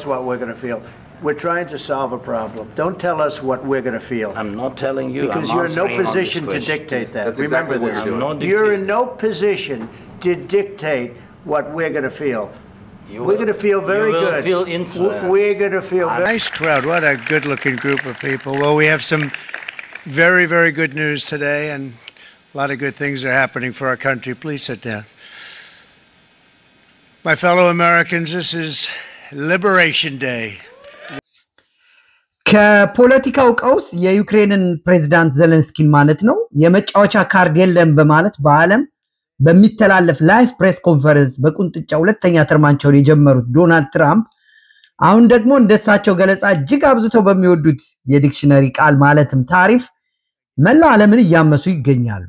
what we're going to feel. We're trying to solve a problem. Don't tell us what we're going to feel. I'm not telling you. Because you're in no position to dictate that. That's Remember exactly this. You're in no position to dictate what we're going to feel. We're going to feel very good. Feel influenced. We're going to feel very nice crowd. What a good-looking group of people. Well, we have some very, very good news today, and a lot of good things are happening for our country. Please sit down. My fellow Americans, this is Liberation Day. ከፖለቲካው ቀውስ የዩክሬንን ፕሬዝዳንት ዘለንስኪን ማለት ነው የመጫወቻ ካርድ የለም በማለት በአለም በሚተላለፍ ላይቭ ፕሬስ ኮንፈረንስ በቁንጥጫ ሁለተኛ ተርማንቸውን የጀመሩት ዶናልድ ትራምፕ አሁን ደግሞ እንደሳቸው ገለጻ እጅግ አብዝተው በሚወዱት የዲክሽነሪ ቃል ማለትም ታሪፍ መላ ዓለምን ያመሱ ይገኛሉ።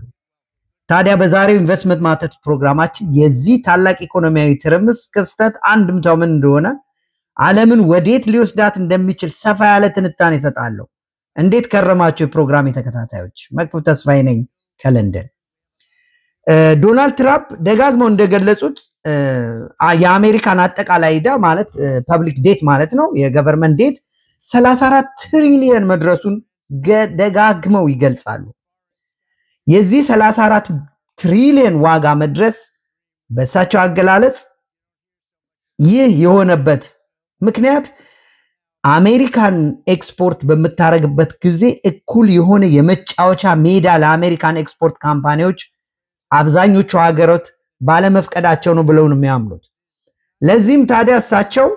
ታዲያ በዛሬው ኢንቨስትመንት ማርኬት ፕሮግራማችን የዚህ ታላቅ ኢኮኖሚያዊ ትርምስ ክስተት አንድምታው ምን እንደሆነ ዓለምን ወዴት ሊወስዳት እንደሚችል ሰፋ ያለ ትንታኔ እሰጣለሁ። እንዴት ከረማችሁ የፕሮግራም ተከታታዮች? መክብብ ተስፋዬ ነኝ ከለንደን። ዶናልድ ትራምፕ ደጋግመው እንደገለጹት የአሜሪካን አጠቃላይ ዕዳ ማለት ፐብሊክ ዴት ማለት ነው የገቨርንመንት ዴት 34 ትሪሊየን መድረሱን ደጋግመው ይገልጻሉ። የዚህ 34 ትሪሊየን ዋጋ መድረስ በሳቸው አገላለጽ ይህ የሆነበት ምክንያት አሜሪካን ኤክስፖርት በመታረግበት ጊዜ እኩል የሆነ የመጫወቻ ሜዳ ለአሜሪካን ኤክስፖርት ካምፓኒዎች አብዛኞቹ ሀገራት ባለመፍቀዳቸው ነው ብለው ነው የሚያምኑት። ለዚህም ታዲያ እሳቸው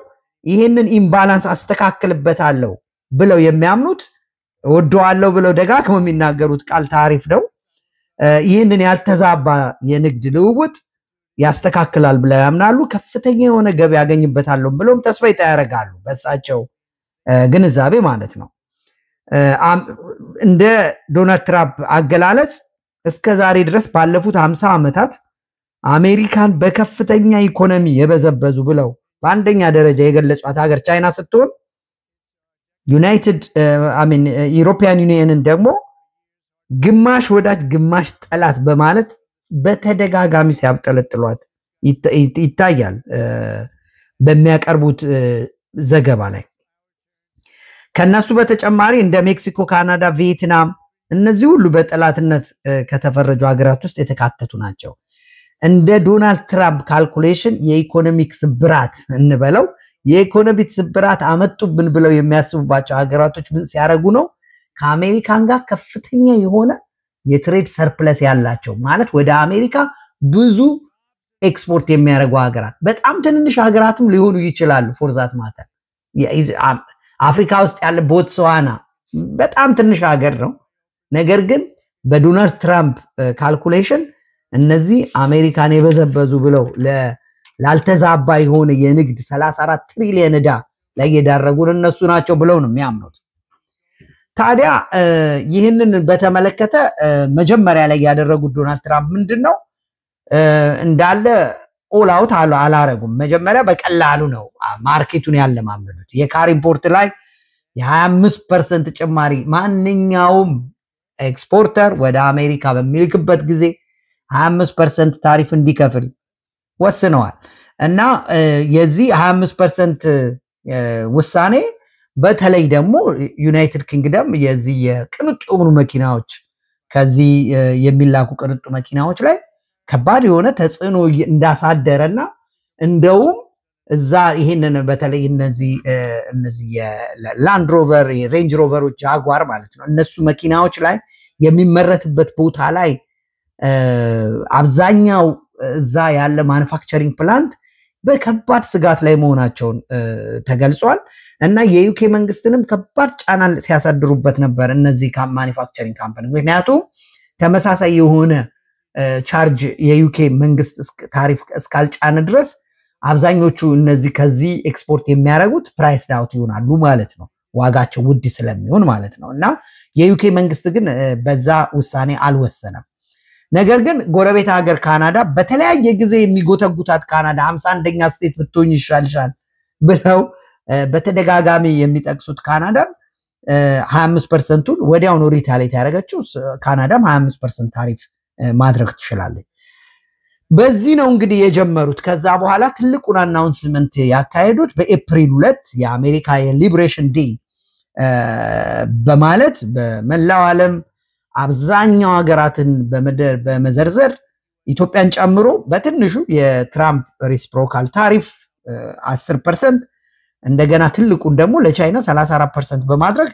ይሄንን ኢምባላንስ አስተካክልበታለሁ ብለው የሚያምኑት ወደዋለው ብለው ደጋግመው የሚናገሩት ቃል ታሪፍ ነው። ይሄንን ያልተዛባ የንግድ ልውውጥ ያስተካክላል ብለው ያምናሉ። ከፍተኛ የሆነ ገቢ ያገኝበታል ብለውም ተስፋ ያደርጋሉ በሳቸው ግንዛቤ ማለት ነው። እንደ ዶናልድ ትራምፕ አገላለጽ እስከዛሬ ድረስ ባለፉት 50 ዓመታት አሜሪካን በከፍተኛ ኢኮኖሚ የበዘበዙ ብለው በአንደኛ ደረጃ የገለጿት ሀገር ቻይና ስትሆን ዩሮፒያን ዩኒየንን ደግሞ ግማሽ ወዳጅ ግማሽ ጠላት በማለት በተደጋጋሚ ሲያብጠለጥሏት ይታያል በሚያቀርቡት ዘገባ ላይ። ከነሱ በተጨማሪ እንደ ሜክሲኮ፣ ካናዳ፣ ቪየትናም እነዚህ ሁሉ በጠላትነት ከተፈረጁ ሀገራት ውስጥ የተካተቱ ናቸው። እንደ ዶናልድ ትራምፕ ካልኩሌሽን የኢኮኖሚክ ስብራት እንበለው የኢኮኖሚክ ስብራት አመጡብን ብለው የሚያስቡባቸው ሀገራቶች ምን ሲያረጉ ነው? ከአሜሪካን ጋር ከፍተኛ የሆነ የትሬድ ሰርፕለስ ያላቸው ማለት ወደ አሜሪካ ብዙ ኤክስፖርት የሚያደርጉ ሀገራት በጣም ትንንሽ ሀገራትም ሊሆኑ ይችላሉ። ፎርዛት ማተር አፍሪካ ውስጥ ያለ ቦትስዋና በጣም ትንሽ ሀገር ነው። ነገር ግን በዶናልድ ትራምፕ ካልኩሌሽን እነዚህ አሜሪካን የበዘበዙ ብለው ላልተዛባ የሆነ የንግድ 34 ትሪሊየን ዕዳ ላይ የዳረጉን እነሱ ናቸው ብለው ነው የሚያምኑት። ታዲያ ይህንን በተመለከተ መጀመሪያ ላይ ያደረጉት ዶናልድ ትራምፕ ምንድነው እንዳለ ኦል አውት አላረጉም። መጀመሪያ በቀላሉ ነው ማርኬቱን ያለማመዱት። የካር ኢምፖርት ላይ የ25% ጭማሪ ማንኛውም ኤክስፖርተር ወደ አሜሪካ በሚልክበት ጊዜ 25% ታሪፍ እንዲከፍል ወስነዋል። እና የዚህ 25% ውሳኔ በተለይ ደግሞ ዩናይትድ ኪንግደም የዚህ የቅንጡ መኪናዎች ከዚህ የሚላኩ ቅንጡ መኪናዎች ላይ ከባድ የሆነ ተጽዕኖ እንዳሳደረና እንደውም እዛ ይሄንን በተለይ እነዚህ የላንድ ሮቨር ሬንጅ ሮቨሮች ጃጓር ማለት ነው እነሱ መኪናዎች ላይ የሚመረትበት ቦታ ላይ አብዛኛው እዛ ያለ ማኑፋክቸሪንግ ፕላንት በከባድ ስጋት ላይ መሆናቸውን ተገልጿል። እና የዩኬ መንግስትንም ከባድ ጫና ሲያሳድሩበት ነበር እነዚህ ማኑፋክቸሪንግ ካምፓኒ። ምክንያቱም ተመሳሳይ የሆነ ቻርጅ የዩኬ መንግስት ታሪፍ እስካልጫነ ድረስ አብዛኞቹ እነዚህ ከዚህ ኤክስፖርት የሚያደርጉት ፕራይስ ዳውት ይሆናሉ ማለት ነው፣ ዋጋቸው ውድ ስለሚሆን ማለት ነው። እና የዩኬ መንግስት ግን በዛ ውሳኔ አልወሰነም። ነገር ግን ጎረቤት ሀገር ካናዳ በተለያየ ጊዜ የሚጎተጉታት ካናዳ 51ኛ ስቴት ብትሆን ይሻልሻል ብለው በተደጋጋሚ የሚጠቅሱት ካናዳ 25%ን ወዲያው ነው ሪታሌት ያደረገችው። ካናዳም 25% ታሪፍ ማድረግ ትችላለች። በዚህ ነው እንግዲህ የጀመሩት ከዛ በኋላ ትልቁን አናውንስመንት ያካሄዱት በኤፕሪል 2 የአሜሪካ የሊበሬሽን ዴይ በማለት በመላው ዓለም አብዛኛው ሀገራትን በመዘርዘር ኢትዮጵያን ጨምሮ በትንሹ የትራምፕ ሬሲፕሮካል ታሪፍ 10% እንደገና ትልቁን ደግሞ ለቻይና 34% በማድረግ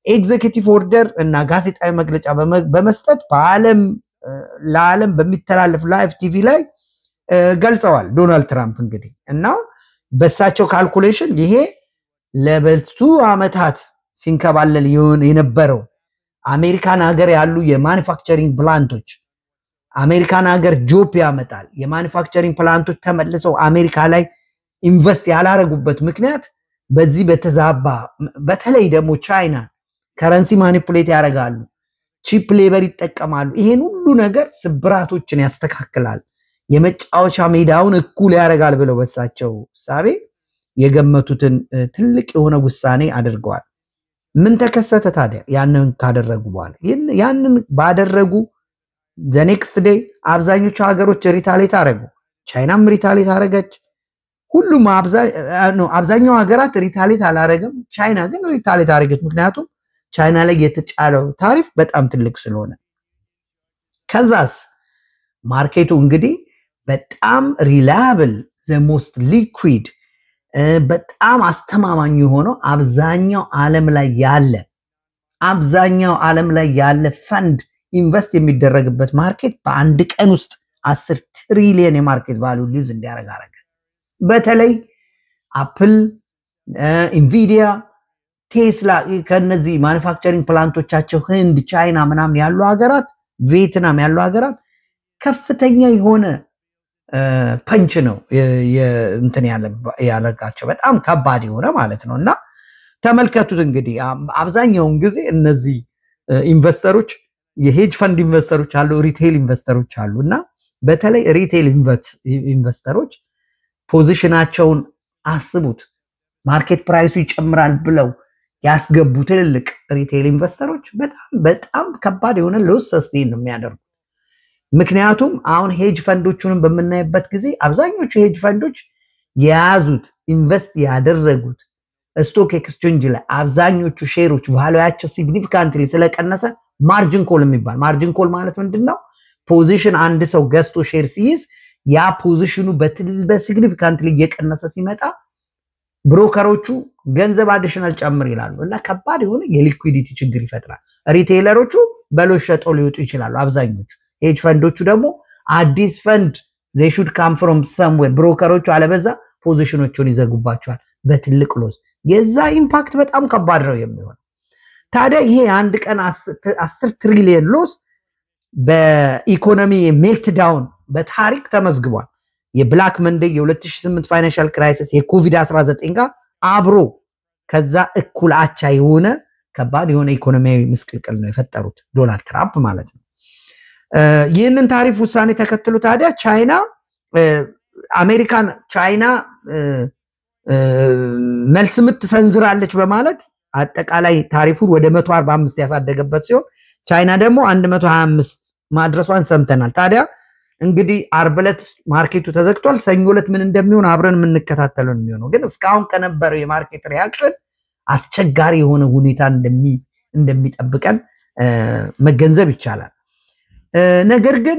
ኤግዜኪቲቭ ኦርደር እና ጋዜጣዊ መግለጫ በመስጠት ለዓለም በሚተላለፍ ላይቭ ቲቪ ላይ ገልጸዋል ዶናልድ ትራምፕ እንግዲህ እና በሳቸው ካልኩሌሽን ይሄ ለበልቱ አመታት ሲንከባለል የነበረው አሜሪካን ሀገር ያሉ የማኑፋክቸሪንግ ፕላንቶች አሜሪካን ሀገር ጆብ ያመጣል የማኑፋክቸሪንግ ፕላንቶች ተመልሰው አሜሪካ ላይ ኢንቨስት ያላረጉበት ምክንያት በዚህ በተዛባ በተለይ ደግሞ ቻይና ከረንሲ ማኒፑሌት ያደርጋሉ ቺፕ ሌበር ይጠቀማሉ ይሄን ሁሉ ነገር ስብራቶችን ያስተካክላል የመጫወቻ ሜዳውን እኩል ያደርጋል ብለው በሳቸው ሳቤ የገመቱትን ትልቅ የሆነ ውሳኔ አድርገዋል ምን ተከሰተ ታዲያ ያንን ካደረጉ በኋላ ያንን ባደረጉ the next day አብዛኞቹ ሀገሮች ሪታሌት አረጉ ቻይናም ሪታሌት አረገች ሁሉም አብዛኛው ሀገራት ሪታሌት አላረገም ቻይና ግን ሪታሌት አረገች ምክንያቱም ቻይና ላይ የተጫለው ታሪፍ በጣም ትልቅ ስለሆነ ከዛስ ማርኬቱ እንግዲህ በጣም ሪላያብል the most liquid በጣም አስተማማኝ ሆኖ አብዛኛው ዓለም ላይ ያለ ፈንድ ኢንቨስት የሚደረግበት ማርኬት በአንድ ቀን ውስጥ 10 ትሪሊየን የማርኬት ቫልዩ ሊዝ እንዲያረጋ አረገ በተለይ አፕል ኢንቪዲያ ቴስላ ከነዚህ ማኑፋክቸሪንግ ፕላንቶቻቸው ህንድ ቻይና ምናምን ያሉ ሀገራት ቪየትናም ያሉ ሀገራት ከፍተኛ የሆነ ፐንች ነው እንትን ያለጋቸው በጣም ከባድ የሆነ ማለት ነውና ተመልከቱት እንግዲህ አብዛኛውን ጊዜ እነዚህ ኢንቨስተሮች የሄጅ ፈንድ ኢንቨስተሮች አሉ ሪቴል ኢንቨስተሮች አሉና በተለይ ሪቴል ኢንቨስተሮች ፖዚሽናቸውን አስቡት ማርኬት ፕራይሱ ይጨምራል ብለው ያስገቡ ትልልቅ ሪቴል ኢንቨስተሮች በጣም ከባድ የሆነ ሎስ ሰስቴን ነው የሚያደርጉት ምክንያቱም አሁን ሄጅ ፈንዶቹንም በመናይበት ጊዜ አብዛኞቹ ሄጅ ፈንዶች የያዙት ኢንቨስት ያደረጉት ስቶክ ኤክስቼንጅ ላይ አብዛኞቹ ሼሮች ቫልዩያቸው ሲግኒፊካንትሊ ስለቀነሰ ማርጂን ኮል የሚባል ማርጂን ኮል ማለት ምንድነው ፖዚሽን አንድ ሰው ገዝቶ ሼር ሲይዝ ያ ፖዚሽኑ በሲግኒፊካንትሊ እየቀነሰ ሲመጣ ብሮከሮቹ ገንዘብ አዲሽናል ጨምር ይላሉ እና ከባድ የሆነ የሊኩዊዲቲ ችግር ይፈጥራል ሪቴለሮቹ በሎስ ሸጠው ሊወጡ ይችላሉ አብዛኞቹ ሄጅ ፈንዶቹ ደግሞ አዲስ ፈንድ they should come from somewhere ብሮከሮቹ አለበዛ ፖዚሽኖቹን ይዘጉባቸዋል በትልቅ ሎስ የዛ ኢምፓክት በጣም ከባድ ነው የሚሆነው ታዲያ ይሄ አንድ ቀን 10 ትሪሊየን ሎስ በኢኮኖሚ ሜልት ዳውን በታሪክ ተመዝግቧል የብላክ መንዴ የ2008 ፋይናንሻል ክራይሲስ የኮቪድ-19 ጋር አብሮ ከዛ እኩል አቻ የሆነ ከባድ የሆነ ኢኮኖሚያዊ ምስቅልቅል ነው የፈጠሩት ዶናልድ ትራምፕ ማለት ነው ይህንን ታሪፍ ውሳኔ ተከትሎ ታዲያ ቻይና መልስ ምትሰንዝራለች በማለት አጠቃላይ ታሪፉን ወደ 145 ያሳደገበት ሲሆን ቻይና ደግሞ 125 ማድረሷን ሰምተናል ታዲያ እንግዲህ አርብ ዕለት ማርኬቱ ተዘግቷል ሰኞ ዕለት ምን እንደሚሆን አብረን የምንከታተለው ነው ግን እስካሁን ከነበረው የማርኬት ሪአክሽን አስቸጋሪ የሆነ ሁኔታ እንደሚጠብቀን መገንዘብ ይቻላል ነገር ግን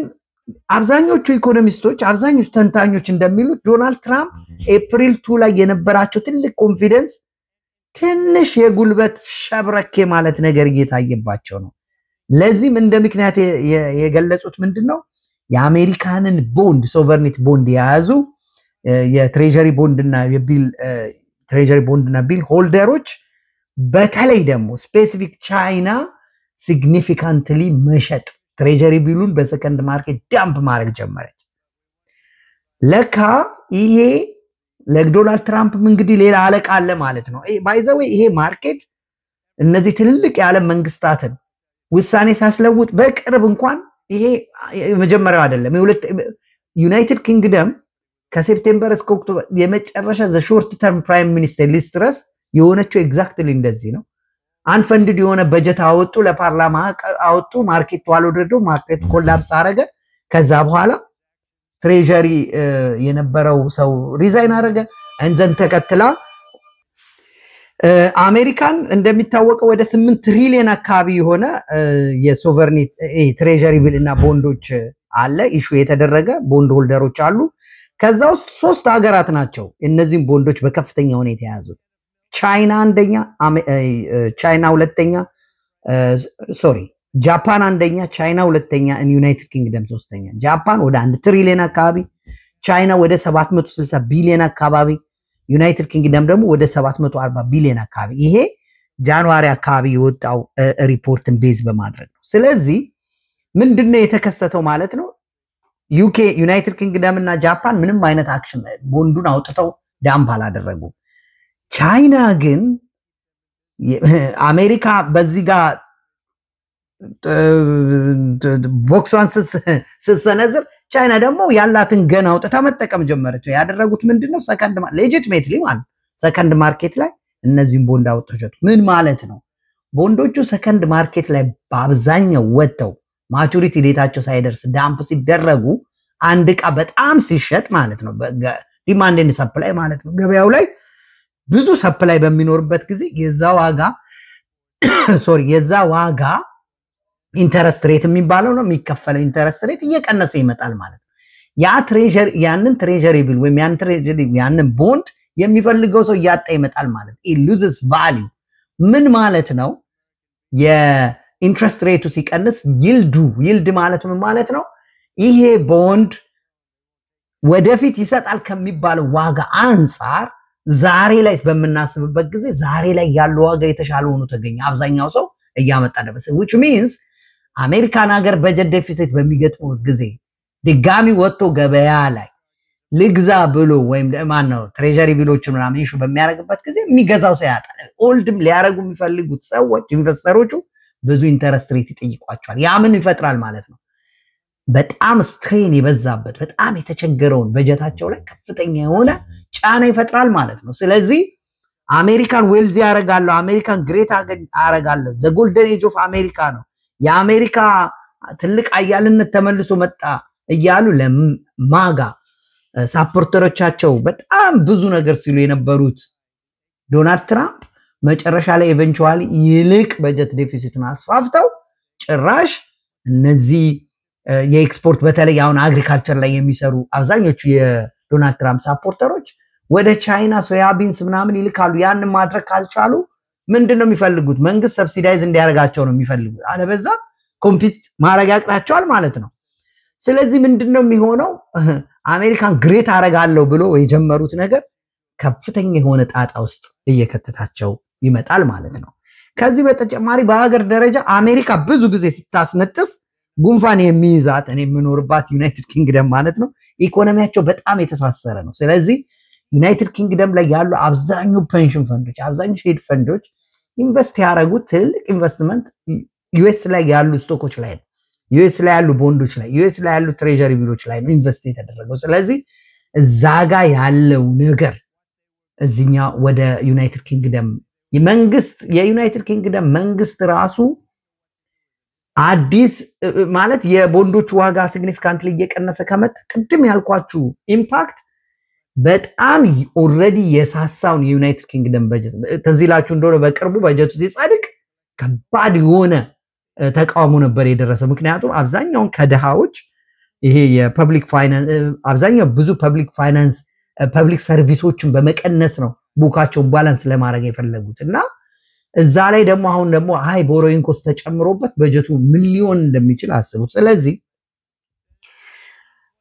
አብዛኞቹ ኢኮኖሚስቶች አብዛኞቹ ተንታኞች እንደሚሉት ዶናልድ ትራምፕ ኤፕሪል 2 ላይ የነበራቸው ትልቅ ኮንፊደንስ ትንሽ የጉልበት ሸብረኬ ማለት ነገር እየታየባቸው ነው ለዚህም እንደ ምክንያት የገለጹት ምንድነው የአሜሪካንን ቦንድ ሶቨርኒቲ ቦንድ የያዙ የትሬጀሪ ቦንድና ቢል ሆልደሮች በተለይ ደግሞ ስፔሲፊክ ቻይና ሲግኒፊካንትሊ መሸጥ ትሬጀሪ ቢሉን በሰከንድ ማርኬት ዳምፕ ማድረግ ጀመረች ለካ ይሄ ለዶናልድ ትራምፕ እንግዲህ ሌላ አለቃ አለ ማለት ነው ባይ ዘ ዌይ ይሄ ማርኬት እነዚህ ትልልቅ የዓለም መንግስታትን ውሳኔ ሳስለውጥ በቅርብ እንኳን ይሄ መጀመሪያው አይደለም ዩናይትድ ኪንግደም ከሴፕቴምበር እስከ ኦክቶበር የመጨረሻ ዘ ሾርት ተርም ፕራይም ሚኒስተር ሊስትረስ የሆነችው ኤግዛክትሊ እንደዚህ ነው አንፈንድድ የሆነ በጀት አወጡ ለፓርላማ አወጡ ማርኬቱ አልወደደው ማርኬት ኮላፕስ አረገ ከዛ በኋላ ትሬዠሪ የነበረው ሰው ሪዛይን አደረገ። እንዘን ተከትላ አሜሪካን እንደሚታወቀው ወደ 8 ትሪሊየን አካባቢ የሆነ የሶቨርኒቲ ትሬዠሪ ቢል እና ቦንዶች አለ ኢሹ የተደረገ ቦንድ ሆልደሮች አሉ። ከዛ ውስጥ 3 ሀገራት ናቸው እነዚህን ቦንዶች በከፍተኛ ሁኔታ የያዙት። ቻይና አንደኛ፣ ቻይና ሁለተኛ፣ ጃፓን አንደኛ፣ ቻይና ሁለተኛ፣ ዩናይትድ ኪንግደም ሶስተኛ። ጃፓን ወደ 1 ትሪሊየን አካባቢ፣ ቻይና ወደ 760 ቢሊዮን አካባቢ፣ ዩናይትድ ኪንግደም ደግሞ ወደ 740 ቢሊዮን አካባቢ። ይሄ ጃንዋሪ አካባቢ የወጣው ሪፖርትን ቤዝ በማድረግ ነው። ስለዚህ ምንድነው የተከሰተው ማለት ነው? ዩኬ፣ ዩናይትድ ኪንግደም እና ጃፓን ምንም አይነት አክሽን ቦንዱን አውጥተው ዳምፕ አላደረጉም። ቻይና ግን አሜሪካ በዚህ ጋር ቦክሷን ስትሰነዝር ቻይና ደግሞ ያላትን ገና አውጥታ መጠቀም ጀመረች። ያደረጉት ምንድነው? ሰከንድ ሌጂቲሜትሊ ማለት ሰከንድ ማርኬት ላይ እነዚህን ቦንድ አውጥተው ምን ማለት ነው? ቦንዶቹ ሰከንድ ማርኬት ላይ በአብዛኛው ወጥተው ማቹሪቲ ዴታቸው ሳይደርስ ዳምፕ ሲደረጉ አንድ ዕቃ በጣም ሲሸጥ ማለት ነው፣ ዲማንድ ኤንድ ሰፕላይ ማለት ነው። ገበያው ላይ ብዙ ሰፕላይ በሚኖርበት ጊዜ የዛ ዋጋ ኢንተረስት ሬት የሚባለው ነው የሚከፈለው ኢንተረስት ሬት እየቀነሰ ይመጣል ማለት ነው። ያንን ትሬዠሪ ቢል ወይም ያንን ቦንድ የሚፈልገው ሰው እያጣ ይመጣል ማለት it loses value። ምን ማለት ነው? የኢንትረስት ሬቱ ሲቀንስ ይልድ ማለት ምን ማለት ነው? ይሄ ቦንድ ወደፊት ይሰጣል ከሚባለው ዋጋ አንፃር ዛሬ ላይ በምናስብበት ጊዜ ዛሬ ላይ ያለው ዋጋ የተሻለ ሆኖ ተገኘ። አብዛኛው ሰው እያመጣ ደረሰ which means አሜሪካን ሀገር በጀት ዴፊሲት በሚገጥመው ጊዜ ድጋሚ ወጥቶ ገበያ ላይ ልግዛ ብሎ ወይም ማን ነው ትሬዠሪ ቢሎችን ምናምን ኢሹ በሚያደርግበት ጊዜ የሚገዛው ሰው ያጣል። ኦልድም ሊያረጉ የሚፈልጉት ሰዎች ኢንቨስተሮቹ ብዙ ኢንተረስት ሬት ይጠይቋቸዋል። ያ ምን ይፈጥራል ማለት ነው? በጣም ስትሬን የበዛበት በጣም የተቸገረውን በጀታቸው ላይ ከፍተኛ የሆነ ጫና ይፈጥራል ማለት ነው። ስለዚህ አሜሪካን ዌልዚ ያረጋለሁ፣ አሜሪካን ግሬት አረጋለሁ፣ ዘ ጎልደን ኤጅ ኦፍ አሜሪካ ነው፣ የአሜሪካ ትልቅ አያልነት ተመልሶ መጣ እያሉ ለማጋ ሳፖርተሮቻቸው በጣም ብዙ ነገር ሲሉ የነበሩት ዶናልድ ትራምፕ መጨረሻ ላይ ኢቨንቹዋሊ ይልቅ በጀት ዴፊሲቱን አስፋፍተው ጭራሽ እነዚህ የኤክስፖርት በተለይ አሁን አግሪካልቸር ላይ የሚሰሩ አብዛኞቹ የዶናልድ ትራምፕ ሳፖርተሮች ወደ ቻይና ሶያቢንስ ምናምን ይልካሉ። ያንን ማድረግ ካልቻሉ ምንድነው የሚፈልጉት? መንግስት ሰብሲዳይዝ እንዲያደርጋቸው ነው የሚፈልጉት። አለበዛ ኮምፒት ማድረግ ያቅታቸዋል ማለት ነው። ስለዚህ ምንድነው የሚሆነው? አሜሪካን ግሬት አረጋለሁ ብሎ የጀመሩት ነገር ከፍተኛ የሆነ ጣጣ ውስጥ እየከተታቸው ይመጣል ማለት ነው። ከዚህ በተጨማሪ በሀገር ደረጃ አሜሪካ ብዙ ጊዜ ስታስነጥስ ጉንፋን የሚይዛት እኔ የምኖርባት ዩናይትድ ኪንግደም ማለት ነው ኢኮኖሚያቸው በጣም የተሳሰረ ነው። ስለዚህ ዩናይትድ ኪንግደም ላይ ያሉ አብዛኛው ፔንሽን ፈንዶች አብዛኛው ሼድ ፈንዶች ኢንቨስት ያደረጉት ትልቅ ኢንቨስትመንት ዩኤስ ላይ ያሉ ስቶኮች ላይ ነው፣ ዩኤስ ላይ ያሉ ቦንዶች ላይ፣ ዩኤስ ላይ ያሉ ትሬዠሪ ቢሎች ላይ ነው ኢንቨስት የተደረገው። ስለዚህ እዛ ጋር ያለው ነገር እዚኛ ወደ ዩናይትድ ኪንግደም መንግስት የዩናይትድ ኪንግደም መንግስት ራሱ አዲስ ማለት የቦንዶቹ ዋጋ ሲግኒፊካንትሊ እየቀነሰ ከመጣ ቅድም ያልኳችሁ ኢምፓክት በጣም ኦልሬዲ የሳሳውን የዩናይትድ ኪንግደም በጀት ተዚላችሁ እንደሆነ በቅርቡ በጀቱ ሲጸድቅ ከባድ የሆነ ተቃውሞ ነበር የደረሰው። ምክንያቱም አብዛኛውን ከደሃዎች ይሄ የፐብሊክ ፋይናንስ አብዛኛው ብዙ ፐብሊክ ሰርቪሶችን በመቀነስ ነው ቡካቸውን ባላንስ ለማድረግ የፈለጉት እና እዛ ላይ ደግሞ አሁን ደግሞ ሃይ ቦሮይንግ ኮስት ተጨምሮበት በጀቱ ሚሊዮን እንደሚችል አስቡት። ስለዚህ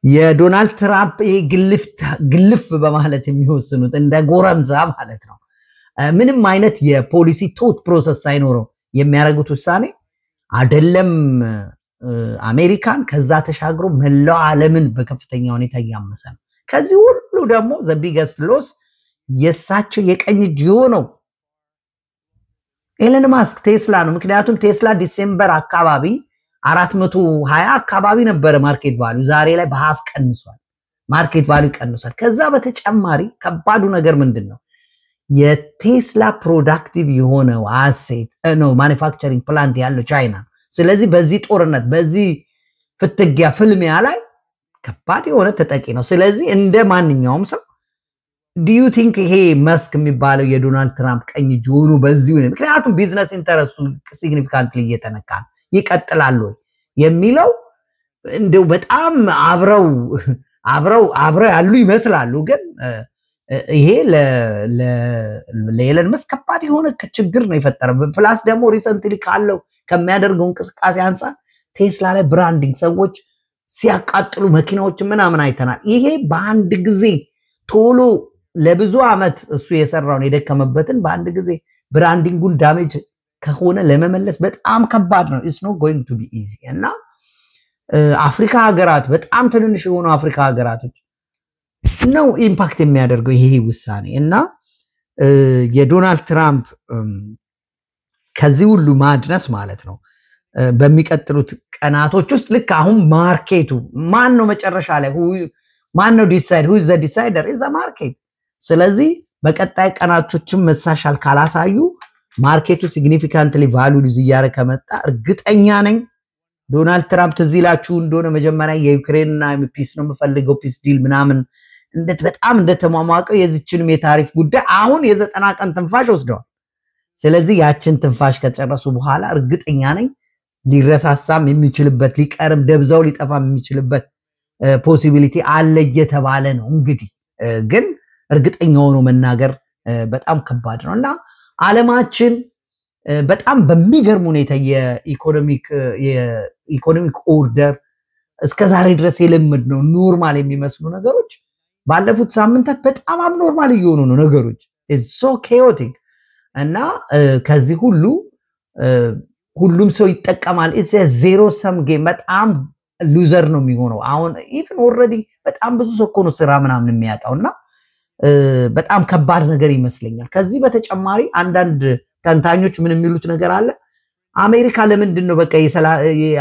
የዶናልድ ትራምፕ ግልፍ በማለት የሚወስኑት እንደ ጎረምሳ ማለት ነው ምንም አይነት የፖሊሲ ቶት ፕሮሰስ ሳይኖረው የሚያደርጉት ውሳኔ አይደለም አሜሪካን ከዛ ተሻግሮ መላው ዓለምን በከፍተኛ ሁኔታ ያመሰ ነው። ከዚህ ሁሉ ደግሞ ዘ ቢገስት ሎስ የሳቸው የቀኝ እጅ የሆነው ኤለን ማስክ ቴስላ ነው። ምክንያቱም ቴስላ ዲሴምበር አካባቢ 420 አካባቢ ነበረ ማርኬት ቫልዩ፣ ዛሬ ላይ በhalf ቀንሷል። ማርኬት ቫልዩ ቀንሷል። ከዛ በተጨማሪ ከባዱ ነገር ምንድነው? የቴስላ ፕሮዳክቲቭ የሆነው አሴት ነው ማኑፋክቸሪንግ ፕላንት ያለው ቻይና። ስለዚህ በዚህ ጦርነት በዚህ ፍትጊያ ፍልሚያ ላይ ከባድ የሆነ ተጠቂ ነው። ስለዚህ እንደ ማንኛውም ሰው do you think ይሄ መስክ የሚባለው የዶናልድ ትራምፕ ቀኝ እጅ ሆኖ በዚሁ ነው ምክንያቱም ቢዝነስ ኢንተረስቱ ሲግኒፊካንትሊ እየተነካል ይቀጥላል ወይ የሚለው እንደው በጣም አብረው ያሉ ይመስላሉ ግን ይሄ ለኤለን መስክ ከባድ የሆነ ችግር ነው የፈጠረው ፕላስ ደግሞ ሪሰንትሊ ካለው ከሚያደርገው እንቅስቃሴ አንፃር ቴስላ ላይ ብራንዲንግ ሰዎች ሲያቃጥሉ መኪናዎች ምናምን አይተናል ይሄ በአንድ ጊዜ ቶሎ ለብዙ አመት እሱ የሰራውን የደከመበትን በአንድ ጊዜ ብራንዲንጉን ዳሜጅ ከሆነ ለመመለስ በጣም ከባድ ነው it's not going to be easy እና አፍሪካ ሀገራት በጣም ትንንሽ የሆኑ አፍሪካ ሀገራቶች ነው ኢምፓክት የሚያደርገው ይሄ ውሳኔ እና የዶናልድ ትራምፕ ከዚህ ሁሉ ማድነስ ማለት ነው በሚቀጥሉት ቀናቶች ውስጥ ልክ አሁን ማርኬቱ ማን ነው መጨረሻ ላይ ማን ነው ዲሳይድ who is the decider is the market ስለዚህ በቀጣይ ቀናቶችም መሳሻል ካላሳዩ ማርኬቱ ሲግኒፊካንትሊ ቫልዩ ይያረ ከመጣ እርግጠኛ ነኝ ዶናልድ ትራምፕ ተዚላችሁ እንደሆነ መጀመሪያ የዩክሬንና ፒስ ነው መፈልገው ፒስ ዲል ምናምን በጣም እንደተሟሟቀው የዚችንም የታሪፍ ጉዳይ አሁን የ90 ቀን ትንፋሽ ወስደዋል ስለዚህ ያችን ትንፋሽ ከጨረሱ በኋላ እርግጠኛ ነኝ ሊረሳሳም የሚችልበት ሊቀርም ደብዛው ሊጠፋም የሚችልበት ፖሲቢሊቲ አለ እየተባለ ነው እንግዲህ ግን እርግጠኛ ሆኖ መናገር በጣም ከባድ ነውና ዓለማችን በጣም በሚገርም ሁኔታ የኢኮኖሚክ ኦርደር እስከዛሬ ድረስ የለመድ ነው ኖርማል የሚመስሉ ነገሮች ባለፉት ሳምንታት በጣም አብኖርማል እየሆኑ ነው ነገሮች it's so chaotic እና ከዚህ ሁሉም ሰው ይጠቀማል it's a zero sum game በጣም ሉዘር ነው የሚሆነው አሁን even already በጣም ብዙ ሰው እኮ ነው ስራ ምናምን የሚያጣውና በጣም ከባድ ነገር ይመስለኛል ከዚህ በተጨማሪ አንዳንድ ተንታኞች ምን የሚሉት ነገር አለ አሜሪካ ለምንድን ነው በቃ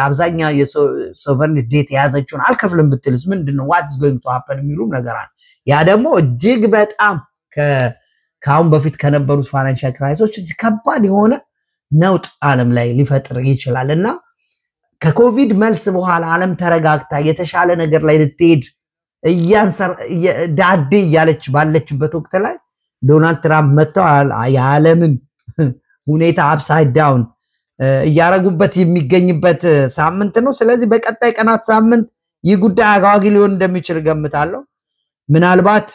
አብዛኛ የሶቨርን ዴት ያዘችውን አልከፍልም ብትልስ ምንድነው what is going to happen የሚሉ ነገር አለ ያ ደግሞ እጅግ በጣም ካሁን በፊት ከነበሩት ፋይናንሻል ክራይሲሶች ከባድ የሆነ ነውጥ ዓለም ላይ ሊፈጥር ይችላልና ከኮቪድ መልስ በኋላ ዓለም ተረጋግታ የተሻለ ነገር ላይ ልትሄድ ዳዴ ያለች ባለችበት ወቅት ላይ ዶናልድ ትራምፕ መጥተው የዓለምን ሁኔታ አፕሳይድ ዳውን ያረጉበት የሚገኝበት ሳምንት ነው ስለዚህ በቀጣይ ቀናት ሳምንት ይህ ጉዳይ አጓጊ ሊሆን እንደሚችል ገምታለሁ ምናልባት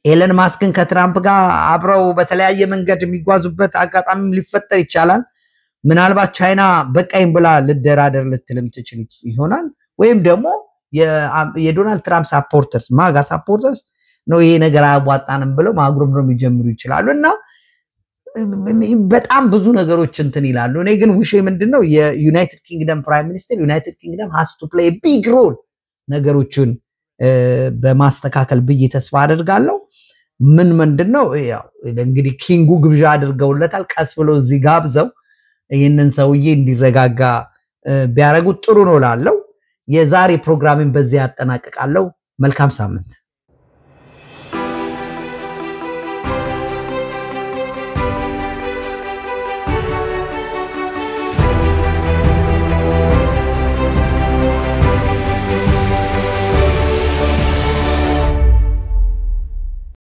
ኤለን ማስክን ከትራምፕ ጋር አብረው በተለያየ መንገድ የሚጓዙበት አጋጣሚ ሊፈጠር ይችላል ምናልባት ቻይና በቃይም ብላ ልደራደር ልትልም ትችል ይሆናል ወይም ደግሞ የዶናልድ ትራምፕ ሳፖርተርስ ማጋ ሳፖርተርስ ነው ይሄ ነገር አያዋጣንም ብለው ማግሮምሮም ይጀምሩ ይችላሉና በጣም ብዙ ነገሮች እንትን ይላሉ እኔ ግን ውሼ ምንድነው የዩናይትድ ኪንግደም ፕራይም ሚኒስተር ዩናይትድ ኪንግደም has to play a big role ነገሮችን በማስተካከል ብዬ ተስፋ አደርጋለሁ ምንድነው ያው እንግዲህ ኪንጉ ግብዣ አድርገውለታል ቀስ ብሎ እዚህ ጋብዘው ይሄንን ሰውዬ እንዲረጋጋ ቢያረጉት ጥሩ ነው ላለው የዛሬ ፕሮግራሚን በዚህ ያጠናቀቃለሁ መልካም ሳምንት